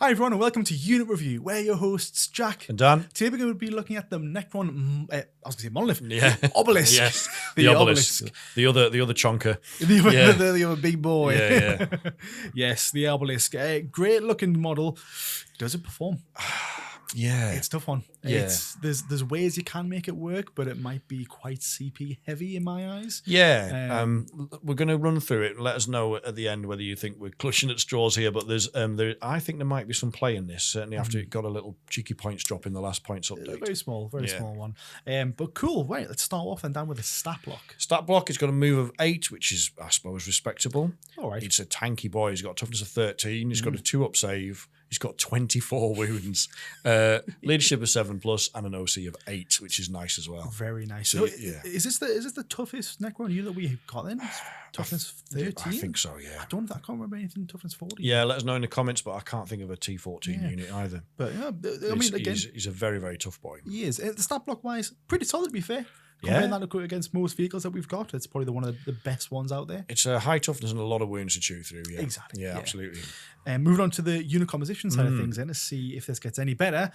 Hi everyone and welcome to Unit Review. We're your hosts, Jack And Dan. Today we're going to be looking at the Necron, I was going to say monolith, Yeah. the Obelisk. Yes. The Obelisk. The other chonker. The other big boy. Yeah. Yes, the Obelisk. Great looking model. Does it perform? Yeah. It's a tough one. Yeah. There's ways you can make it work, but it might be quite CP heavy in my eyes. Yeah. We're going to run through it and let us know at the end whether you think we're clutching at straws here. But I think there might be some play in this, certainly after it got a little cheeky points drop in the last points update. Very small one. But cool. Right, let's start off then down with a stat block. Stat block, it's got a move of 8, which is, I suppose, respectable. All right. It's a tanky boy. He's got a toughness of 13. He's got a 2-up save. He's got 24 wounds, leadership of 7+, and an OC of 8, which is nice as well. Very nice. So, yeah. Is this the toughest Necron unit that we got then? Toughness 13? I think so, yeah. I can't remember anything toughness 40. Yeah, let us know in the comments, but I can't think of a T14 unit either. But yeah, I mean, again, he's a very, very tough boy. He is. The stat block wise, pretty solid to be fair. Comparing that against most vehicles that we've got, it's probably one of the best ones out there. It's a high toughness and a lot of wounds to chew through. Yeah, exactly. Yeah, absolutely. Moving on to the unit composition side of things, then to see if this gets any better.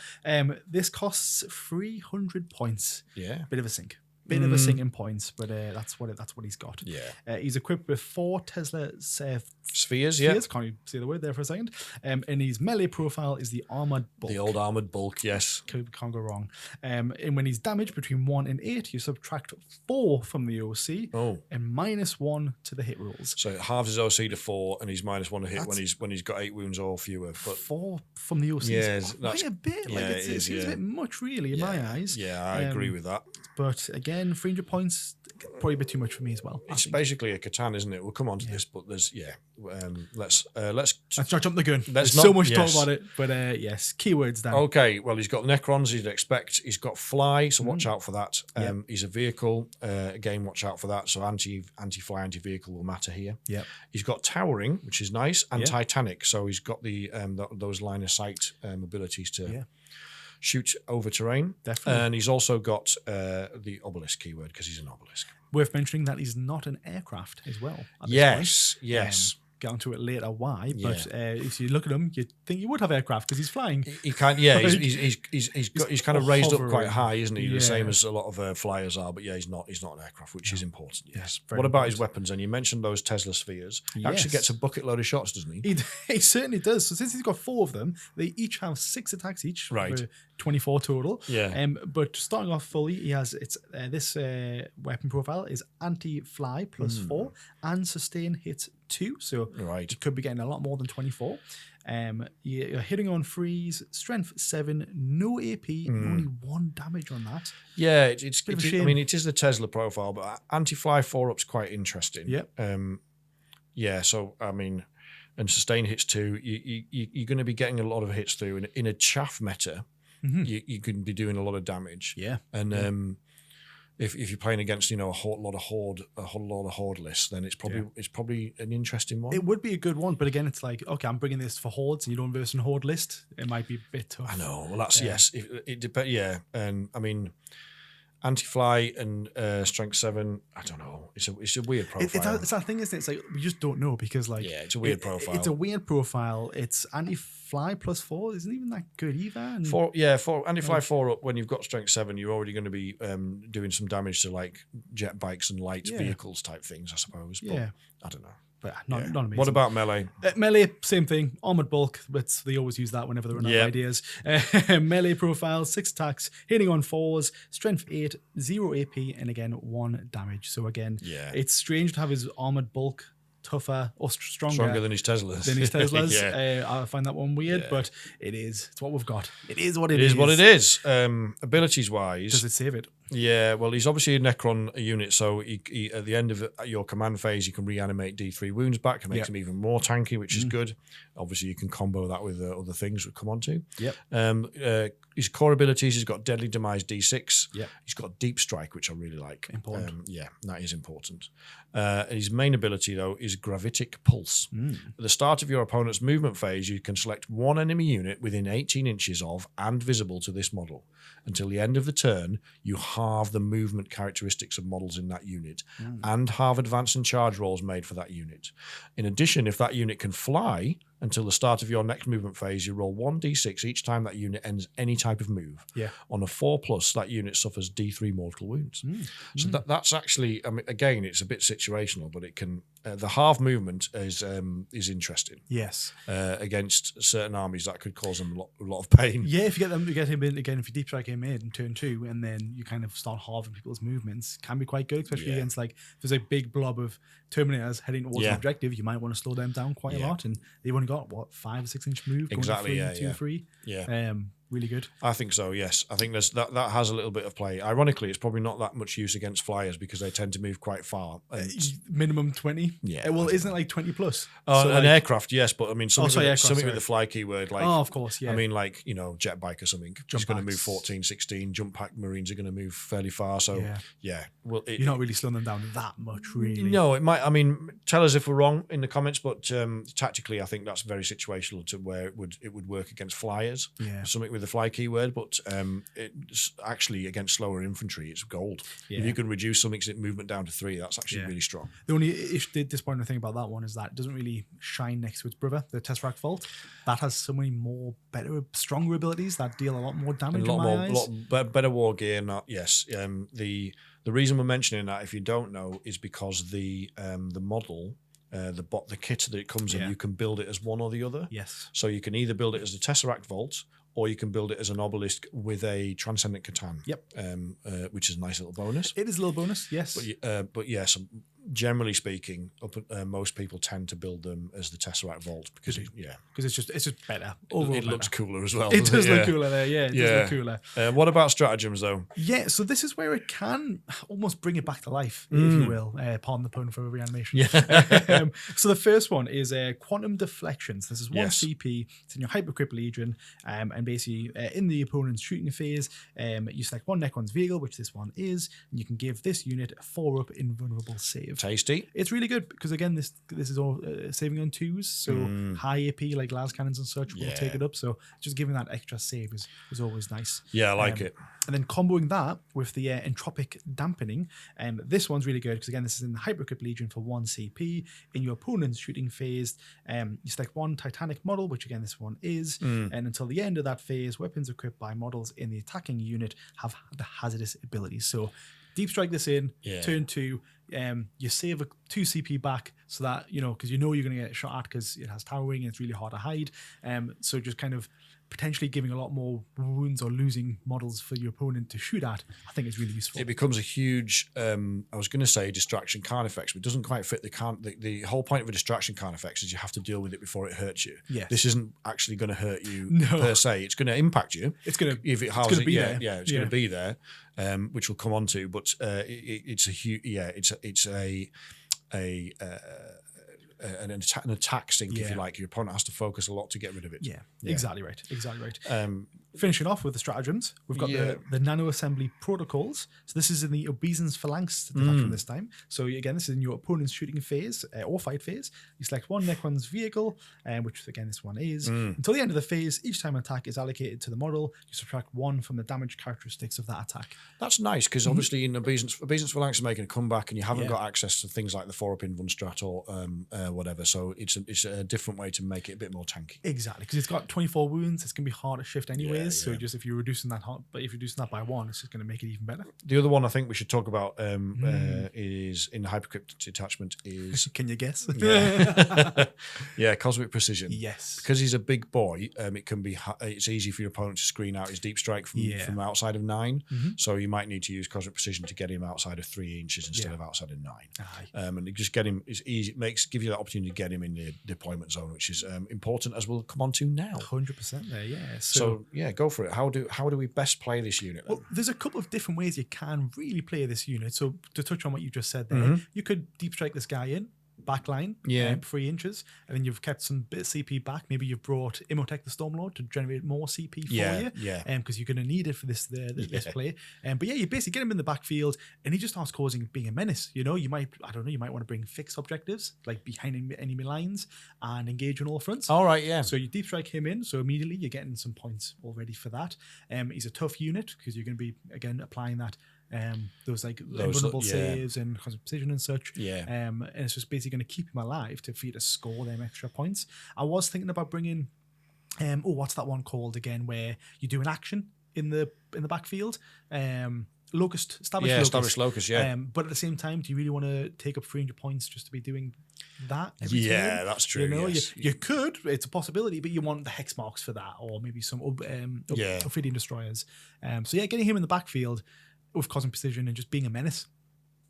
This costs 300 points. Yeah, bit of a sink. Bit of a sink in points, but that's what he's got. Yeah, he's equipped with 4 Tesla spheres. Yeah, can't even say the word there for a second. And his melee profile is the armored bulk. The old armored bulk, yes. Can't go wrong. And when he's damaged between 1 and 8, you subtract 4 from the OC and -1 to the hit rolls. So it halves his OC to 4, and he's -1 to hit when he's got 8 wounds or fewer. But 4 from the OC is quite a bit. It seems a bit much, really, in my eyes. Yeah, I agree with that. But again, 300 points, probably a bit too much for me as well. It's basically a Catan, isn't it? We'll come on to this, but there's let's not jump the gun. There's so much to talk about it, but yes, keywords then. Okay, well, he's got Necrons, you'd expect. He's got Fly, so watch out for that. He's a vehicle, again, watch out for that. So anti-fly, anti-vehicle will matter here. Yeah. He's got Towering, which is nice, and Titanic, so he's got the those line of sight abilities to shoot over terrain. Definitely. And he's also got the Obelisk keyword because he's an Obelisk. Worth mentioning that he's not an aircraft as well. Yes. Get onto it later why, but if you look at him, you'd think he would have aircraft because he's flying. He can't. Yeah, he's kind of raised up quite high, isn't he? Yeah. The same as a lot of flyers are. But yeah, he's not an aircraft, which is important. Yes. Very What about important. his weapons? And you mentioned those Tesla spheres. He actually gets a bucket load of shots, doesn't he? He certainly does. So since he's got 4 of them, they each have 6 attacks each. Right. For 24 total. Yeah. But starting off fully, he has this weapon profile is anti-fly +4 and sustain hits 2. So you could be getting a lot more than 24. You're hitting on freeze, strength 7, no AP, only 1 damage on that. Yeah, it's I mean, it is the Tesla profile, but anti-fly 4-up's quite interesting. Yeah. So I mean, and sustain hits 2. You're going to be getting a lot of hits through in a chaff meta. You can be doing a lot of damage. Yeah. And if you're playing against a whole lot of horde lists, then it's probably an interesting one. It would be a good one, but again, it's like, okay, I'm bringing this for hordes, and you don't verse in horde list. It might be a bit tough. I know. Well, that's yes. It depends. Yeah, and I mean, anti-fly and strength 7. I don't know. It's a weird profile. It's that thing, isn't it? It's like we just don't know because it's a weird profile. It's a weird profile. It's anti-fly +4 isn't even that good either. And for anti-fly 4-up, when you've got strength 7, you're already going to be doing some damage to like jet bikes and light vehicles type things, I suppose. But I don't know. But not amazing. What about melee? Melee, same thing. Armored bulk, but they always use that whenever they're running out of ideas. Melee profile, 6 attacks, hitting on 4s, strength 8, 0 AP, and again 1 damage. So again, it's strange to have his armored bulk tougher or stronger than his Teslas. I find that one weird, but it's what we've got. It is what it is. It is what it is. Abilities wise, does it save it? Yeah, well, he's obviously a Necron unit, so he at the end of your command phase, you can reanimate D3 wounds back and makes him even more tanky, which is good. Obviously, you can combo that with other things we'll come on to. His core abilities, he's got Deadly Demise D6. He's got Deep Strike, which I really like. Important. That is important. His main ability, though, is Gravitic Pulse. At the start of your opponent's movement phase, you can select one enemy unit within 18 inches of and visible to this model. Until the end of the turn, you halve the movement characteristics of models in that unit and halve advance and charge rolls made for that unit. In addition, if that unit can fly, Until the start of your next movement phase, you roll 1d6 each time that unit ends any type of move. Yeah. On a 4+, that unit suffers D3 mortal wounds. So that's actually, I mean, again, it's a bit situational, but it can. The half movement is interesting. Yes. Against certain armies, that could cause them a lot of pain. Yeah, if you get him in again, if you deep strike him in turn 2, and then you kind of start halving people's movements, can be quite good, especially against like if there's a big blob of Terminators heading towards an objective, you might want to slow them down quite a lot, and they've only got 5 or 6 inch move, exactly, going to 2 or 3. Yeah. Really good. I think so, yes. I think there's that has a little bit of play. Ironically, it's probably not that much use against flyers because they tend to move quite far. Minimum 20? Yeah. Well, isn't it like 20 plus? So an aircraft, yes, but I mean, something with the fly keyword, like, of course, yeah. I mean, like, jet bike or something. It's going to move 14, 16. Jump pack Marines are going to move fairly far. So, well, you're not really slowing them down that much, really. No, it might. I mean, tell us if we're wrong in the comments, but tactically, I think that's very situational to where it would work against flyers. Yeah. Something with the fly keyword, but it's actually against slower infantry, it's gold. Yeah. If you can reduce something's movement down to 3, that's actually really strong. The only disappointing thing about that one is that it doesn't really shine next to its brother, the Tesseract Vault. That has so many more stronger abilities that deal a lot more damage. A lot better war gear. Yes. The reason we're mentioning that, if you don't know, is because the model. The kit that it comes in, you can build it as one or the other. Yes. So you can either build it as the Tesseract Vault, or you can build it as an Obelisk with a Transcendent Catan. Yep. Which is a nice little bonus. It is a little bonus, yes. But yes, generally speaking, most people tend to build them as the Tesseract Vault because it's just better. It looks cooler as well. It does look cooler there. Yeah, it does look cooler. What about stratagems though? Yeah, so this is where it can almost bring it back to life, if you will. Pardon the pun for reanimation. Yeah. So the first one is Quantum Deflections. This is 1 CP. It's in your Hypercrypt Legion, and basically in the opponent's shooting phase, you select 1 Necron's vehicle, which this one is, and you can give this unit a 4-up invulnerable save. Tasty. It's really good because again, this is all saving on 2s, so high AP like las cannons and such will take it up. So just giving that extra save is always nice. Yeah, I like it. And then comboing that with the entropic dampening, this one's really good because again, this is in the Hypercrypt Legion for 1 CP. In your opponent's shooting phase, you select 1 Titanic model, which again this one is, and until the end of that phase, weapons equipped by models in the attacking unit have the hazardous abilities. So deep strike this in, turn 2, you save a 2 CP back so that, because you're going to get shot at because it has towering and it's really hard to hide. So just kind of potentially giving a lot more wounds or losing models for your opponent to shoot at, I think it's really useful. It becomes a huge, I was going to say distraction card effects, but it doesn't quite fit the whole point of a distraction card effects is you have to deal with it before it hurts you. Yes. This isn't actually going to hurt you per se. It's going to impact you. It's going to if it has it, it's going to be there, which we'll come on to. But it's a huge, it's an attack sink, if you like. Your opponent has to focus a lot to get rid of it. Yeah. Exactly right. Finishing off with the stratagems, we've got the nano assembly protocols. So this is in the obeisance phalanx detachment this time. So again, this is in your opponent's shooting phase or fight phase. You select 1 Necron's vehicle, which again this one is. Until the end of the phase, each time an attack is allocated to the model, you subtract 1 from the damage characteristics of that attack. That's nice because obviously in obeisance phalanx is making a comeback, and you haven't got access to things like the 4-up invuln strat or whatever. So it's a different way to make it a bit more tanky. Exactly, because it's got 24 wounds. It's gonna be hard to shift anyways. So just if you're reducing that by 1, it's just gonna make it even better. The other one I think we should talk about is in the Hypercrypt detachment is. Can you guess? Yeah, Cosmic Precision. Yes, because he's a big boy. It can be. It's easy for your opponent to screen out his deep strike from outside of 9. So you might need to use Cosmic Precision to get him outside of 3 inches instead of outside of 9. And just get him is easy. Give you that opportunity to get him in the deployment zone, which is important, as we'll come on to now. 100% there, yeah. So go for it. How do we best play this unit then? Well, there's a couple of different ways you can really play this unit. So to touch on what you just said there, you could deep strike this guy in, backline, 3 inches, and then you've kept some bit of CP back. Maybe you've brought Imhotep the Stormlord to generate more CP for you, because you're going to need it for this play. But you basically get him in the backfield, and he just starts being a menace. You might want to bring fixed objectives like behind enemy lines and engage on all fronts. All right, yeah. So you deep strike him in, so immediately you're getting some points already for that. He's a tough unit because you're going to be again applying that those invulnerable saves and constant precision and such. Yeah. And it's just basically going to keep him alive for you to score them extra points. I was thinking about bringing, what's that one called again, where you do an action in the backfield. Established Locust, yeah. But at the same time, do you really want to take up 300 points just to be doing that every turn? Yeah, that's true. Yes. You could, it's a possibility, but you want the hex marks for that, or maybe some Ophidian destroyers. Getting him in the backfield with cosmic precision and just being a menace,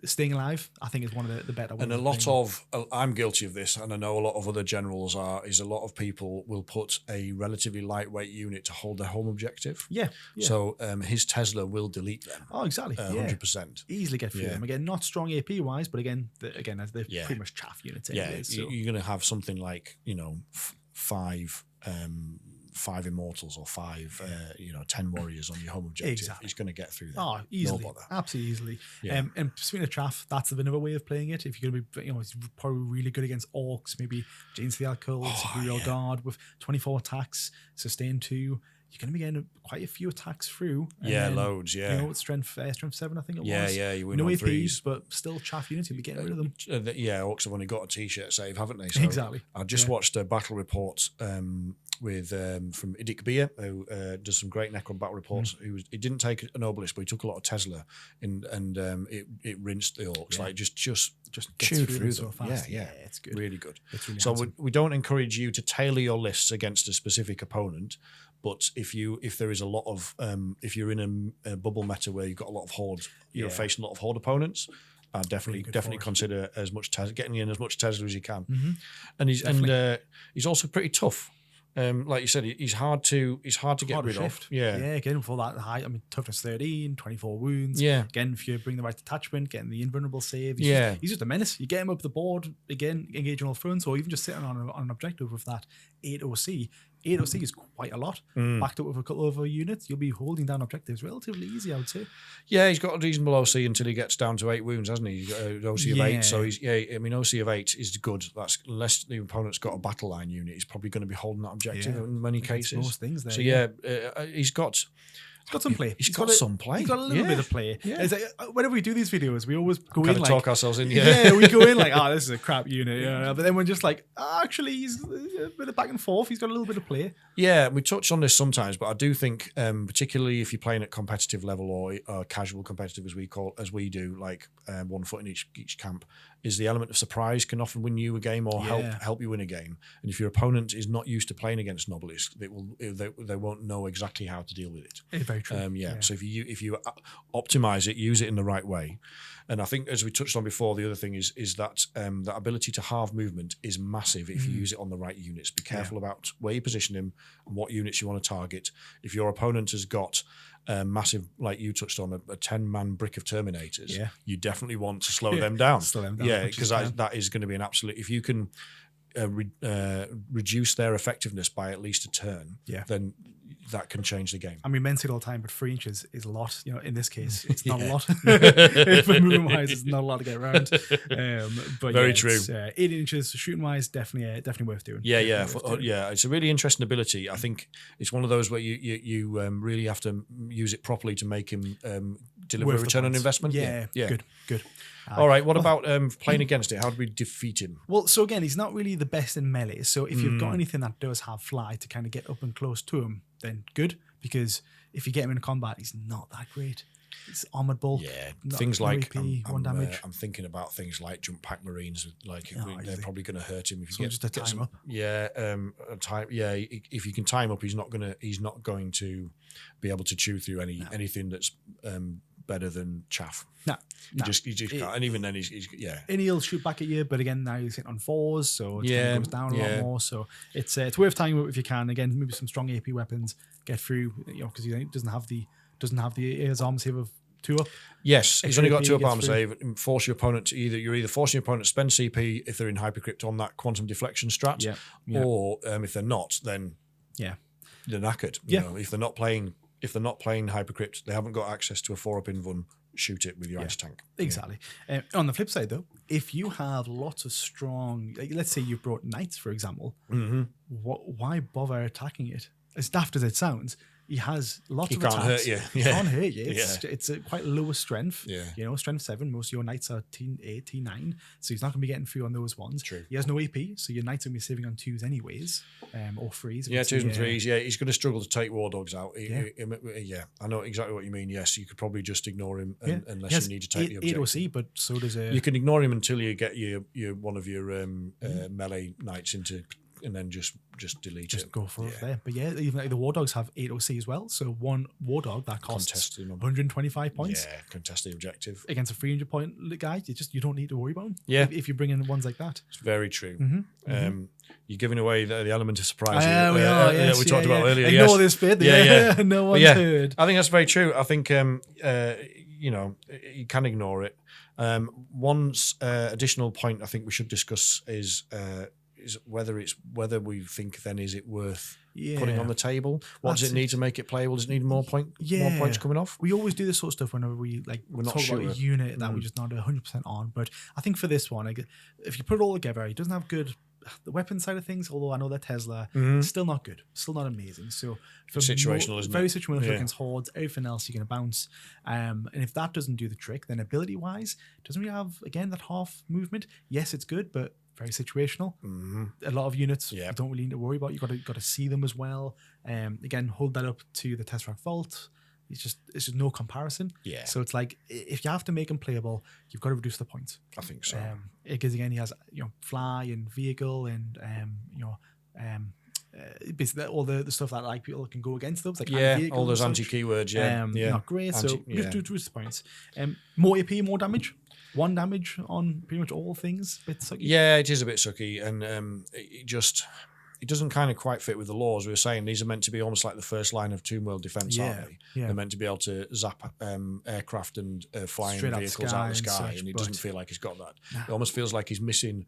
staying alive, I think is one of the better ones. And a lot of, I'm guilty of this, and I know a lot of other generals is a lot of people will put a relatively lightweight unit to hold their home objective. Yeah. So his Tesla will delete them. Oh, exactly. 100%. Easily get through them. Again, not strong AP wise, but again, they're pretty much chaff units. Anyway, you're going to have something like, 5 immortals or 10 warriors on your home objective. Exactly. He's going to get through that. Oh, easily. No bother. Absolutely easily. Yeah. And speaking of chaff, that's another way of playing it. If you're going to be, he's probably really good against orcs, maybe Jane's the Alcove, Imperial Guard with 24 attacks, sustain 2. You're going to be getting quite a few attacks through. Loads, yeah. Strength 7, I think it was. Yeah, you win no on AP, 3s. but still chaff units, you'll be getting rid of them. Orcs have only got a t-shirt save, haven't they? So exactly. I just watched a battle report with from Idik Beer, who does some great Necron battle reports. He didn't take an Obelisk, but he took a lot of Tesla, and it rinsed the orcs, like just chewed through them so fast. Yeah, it's good, really good. It's really so we don't encourage you to tailor your lists against a specific opponent, but if there is a lot of if you're in a bubble meta where you've got a lot of horde, you're facing a lot of horde opponents. Definitely consider as much getting in as much Tesla as you can, and he's also pretty tough. Like you said, he's hard to get rid of. Yeah, again, for that high, toughness 13, 24 wounds. Yeah. Again, if you bring the right detachment, getting the invulnerable save. He's just a menace. You get him up the board, again, engaging all fronts, or even just sitting on an objective with that 8 OC. 8 OC is quite a lot. Backed up with a couple of units, you'll be holding down objectives relatively easy, I would say. Yeah, he's got a reasonable OC until he gets down to 8 wounds, hasn't he? He's got an OC of 8, so OC of 8 is good. That's unless the opponent's got a battle line unit, he's probably going to be holding that objective in many cases. Most things there. So he's got some play. He's got some play. He's got a little bit of play. Yeah. It's like, whenever we do these videos, we always go in like talk ourselves in. We go in like, this is a crap unit. But then we're just like, actually, he's a bit of back and forth. He's got a little bit of play. Yeah, we touch on this sometimes, but I do think, particularly if you're playing at competitive level or casual competitive, as we do, like 1 foot in each camp, is the element of surprise can often win you a game or help you win a game. And if your opponent is not used to playing against an Obelisk, they won't know exactly how to deal with it. It's very true. So if you optimize it, use it in the right way. And I think, as we touched on before, the other thing is that that ability to halve movement is massive if you use it on the right units. Be careful about where you position him and what units you want to target. If your opponent has got massive, like you touched on, a 10-man brick of Terminators, you definitely want to slow them down. Because that is going to be an absolute. If you can reduce their effectiveness by at least a turn, then that can change the game. I mean, men say it all the time, but 3 inches is a lot. In this case, it's not a lot. For movement wise, it's not a lot to get around. But very true. 8 inches shooting wise, definitely worth doing. It's a really interesting ability. I think it's one of those where you really have to use it properly to make him deliver a return on investment. Yeah. Good. All right, what about playing against it? How do we defeat him? Well, so again, he's not really the best in melee. So if you've got anything that does have fly to kind of get up and close to him, then good. Because if you get him in combat, he's not that great. It's armored bull. Yeah, things like AP, 1 damage. I'm thinking about things like jump pack marines. Like they're probably going to hurt him if you just a time up. Yeah, if you can time up, he's not going to be able to chew through anything that's better than chaff. No. You just can't. And even then, he's and he'll shoot back at you, but again, now he's hitting on 4s, so it kind of goes down a lot more. So it's worth timing up if you can. Again, maybe some strong AP weapons get through, because he doesn't have the his armor save of 2 up. Yes, he's only got 2 up armor save. Force your opponent to you're forcing your opponent to spend CP if they're in hypercrypt on that quantum deflection strat, or if they're not, then they're knackered. If they're not playing hypercrypt, they haven't got access to a 4-up invuln. Shoot it with your anti-tank. Exactly. On the flip side, though, if you have lots of strong, let's say you've brought knights, for example, why bother attacking it? As daft as it sounds, he has lots He of can't attacks. hurt you. He Yeah. can't hurt you. It's a quite lower strength. Yeah. You know, strength 7. Most of your knights are T8, T9, so he's not going to be getting through on those ones. True. He has no AP, so your knights are going to be saving on 2s anyways, or 3s. Yeah, 2s and 3s. Yeah, he's going to struggle to take war dogs out. Yeah, I know exactly what you mean. Yes, you could probably just ignore him unless you need to take the objective. 8 OC, but so does You can ignore him until you get your one of your melee knights into, and then just delete it. Just go for it there. But yeah, even like the war dogs have 8 OC as well. So one war dog that costs 125 points. Yeah, contest the objective against a 300 point guy. You don't need to worry about him. Yeah, if you bring in ones like that. It's very true. You're giving away the element of surprise. We talked about earlier. Ignore this bit. Yeah. No one's heard. I think that's very true. I think you can ignore it. One additional point I think we should discuss is whether we think then is it worth putting on the table. What does it need to make it playable? Does it need more points coming off? We always do this sort of stuff whenever we're not talk about a unit that we're just not 100% on. But I think for this one, if you put it all together, it doesn't have good. The weapon side of things, although I know they're Tesla, still not good, still not amazing. So situational, isn't it? Very situational against hordes. Everything else you're going to bounce, and if that doesn't do the trick, then ability wise, doesn't really have again that half movement. Yes, it's good, but very situational. A lot of units you don't really need to worry about. You got to see them as well. Again, hold that up to the Tesseract Vault. It's just no comparison. Yeah. So it's like if you have to make him playable, you've got to reduce the points. I think so. Because again, he has fly and vehicle and basically all the stuff that like people can go against those. Like all those anti-keywords. Not great. So reduce the points. More AP, more damage. 1 damage on pretty much all things. Bit sucky. Yeah, it is a bit sucky, and it doesn't kind of quite fit with the laws. We were saying these are meant to be almost like the first line of Tomb World defense, aren't they? Yeah. They're meant to be able to zap aircraft and flying vehicles out of the sky, and it doesn't feel like he's got that. Nah. It almost feels like he's missing.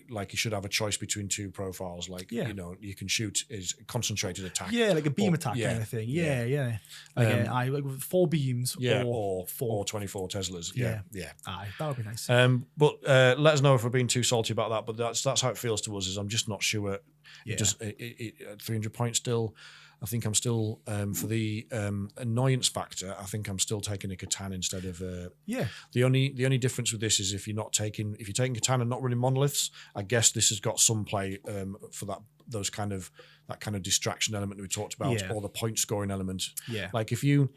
Like he should have a choice between 2 profiles. Like you can shoot his concentrated attack. Yeah, like a beam attack kind of thing. Yeah. Like with 4 beams. Or 24 Teslas. Yeah. Aye, that would be nice. But let us know if we're being too salty about that. But that's how it feels to us. Is I'm just not sure. Just 300 points still. I think I'm still for the annoyance factor. I think I'm still taking a Catan instead of The only difference with this is if you're taking Catan and not running monoliths. I guess this has got some play for that kind of distraction element that we talked about, or the point scoring element. Yeah, like if you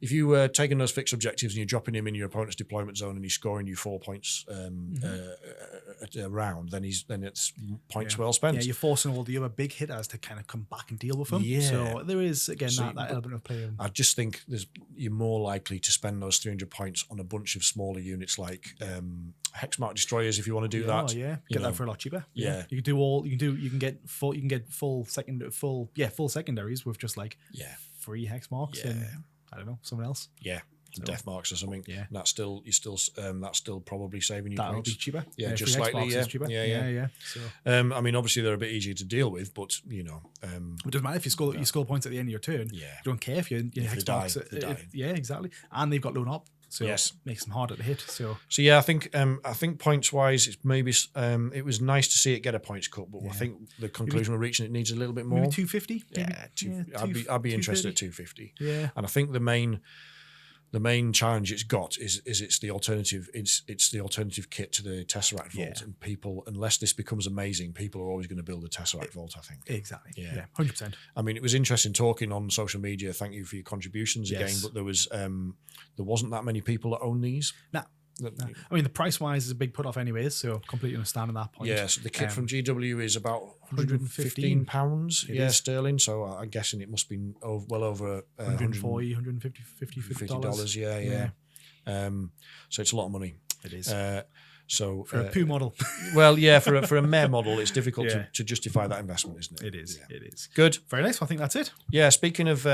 were taking those fixed objectives and you're dropping him in your opponent's deployment zone and he's scoring you 4 points a round, then it's points well spent. Yeah, you're forcing all the other big hitters to kind of come back and deal with them. Yeah, so there is again that element of play. I just think you're more likely to spend those 300 points on a bunch of smaller units like Hexmark destroyers if you want to do that. Get that for a lot cheaper. Yeah, you can get full secondaries with just like 3 hex marks and I don't know, someone else. Yeah. Death marks or something. Yeah. And that's still probably saving you That'll points. Be cheaper. Yeah, just slightly. Yeah. Cheaper. Yeah. So I mean obviously they're a bit easier to deal with, but it doesn't matter if you score points at the end of your turn. Yeah. You don't care if your hex marks exactly. And they've got loan up. So it makes them harder to hit. So yeah, I think points wise, it's maybe it was nice to see it get a points cut, but I think the conclusion we're reaching, it needs a little bit more. Maybe 250. I'd be interested at 250. Yeah, and I think the main challenge it's got is it's the alternative. It's the alternative kit to the Tesseract Vault, and people, unless this becomes amazing, people are always going to build the Tesseract Vault. I think exactly. Yeah, 100%. I mean, it was interesting talking on social media. Thank you for your contributions again, but there wasn't that many people that own these. Nah. I mean, the price wise is a big put off, anyways. So completely understand at that point. Yeah, so the kit from GW is about £115 sterling. So I'm guessing it must be well over $140, $150. Yeah. So it's a lot of money. It is. So for a poo model, well, yeah, for a mare model, it's difficult to justify that investment, isn't it? It is. Yeah. It is good. Very nice. I think that's it. Yeah. Speaking of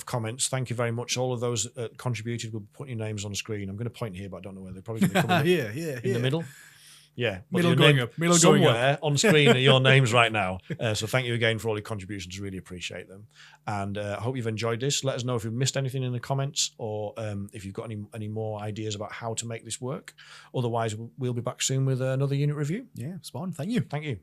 comments, thank you very much. All of those contributed. We'll put your names on the screen. I'm going to point here, but I don't know where they're probably going to come in the middle. Yeah, middle going up. Somewhere on screen are your names right now. So thank you again for all your contributions. Really appreciate them. And I hope you've enjoyed this. Let us know if you've missed anything in the comments or if you've got any more ideas about how to make this work. Otherwise, we'll be back soon with another unit review. Yeah, spot on. Thank you. Thank you.